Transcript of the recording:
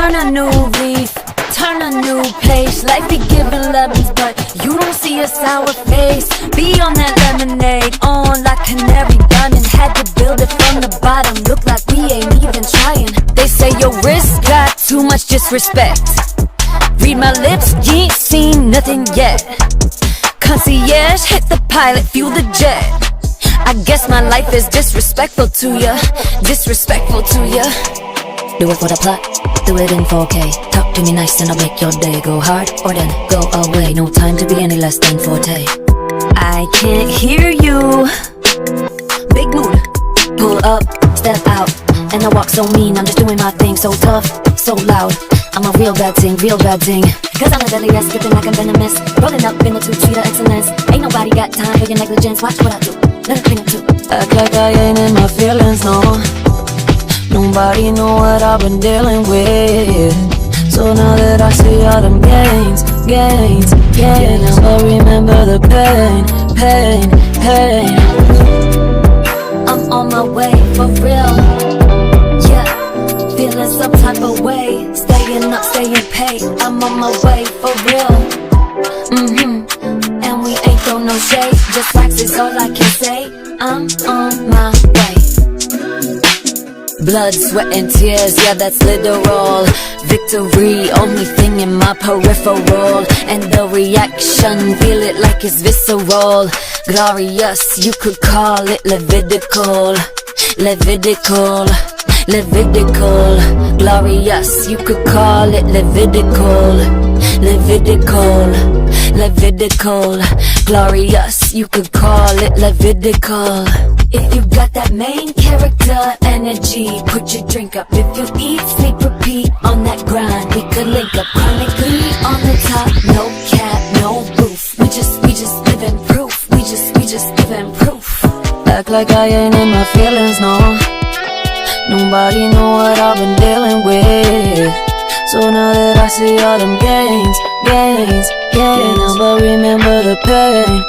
Turn a new leaf, turn a new page. Life be giving lemons, but you don't see a sour face. Be on that lemonade, on like canary diamond. Had to build it from the bottom, look like we ain't even trying. They say your wrist got too much disrespect. Read my lips, you ain't seen nothing yet. Concierge, hit the pilot, fuel the jet. I guess my life is disrespectful to ya, disrespectful to ya. Do it for the plot, do it in 4K. Talk to me nice and I'll make your day go hard or then go away. No time to be any less than forte. I can't hear you. Big mood, pull up, step out. And I walk so mean, I'm just doing my thing. So tough, so loud, I'm a real bad thing, real bad thing. Cause I'm a deadly ass, skipping like I'm venomous. Rolling up in the two-seater excellence. Ain't nobody got time for your negligence. Watch what I do, let it bring it to. Act like I ain't in my feelings, no. Nobody know what I've been dealing with. So now that I see all them gains, can't help but remember the pain. I'm on my way, for real. Yeah, feeling some type of way. Staying up, staying paid. I'm on my way, for real. And we ain't throw no shade. Just facts is all I can say. I'm on my way. Blood, sweat and tears, yeah that's literal. Victory, only thing in my peripheral. And the reaction, feel it like it's visceral. Glorious, you could call it Levitical. Glorious, you could call it Levitical. Glorious, you could call it Levitical. If you got that main character energy, put your drink up. If you eat, sleep, repeat on that grind, we could link up chronically on the top. No cap, no roof. We just living proof. We just living proof. Act like I ain't in my feelings, no. Nobody know what I've been dealing with. So now that I see all them gains, can't help but remember the pain.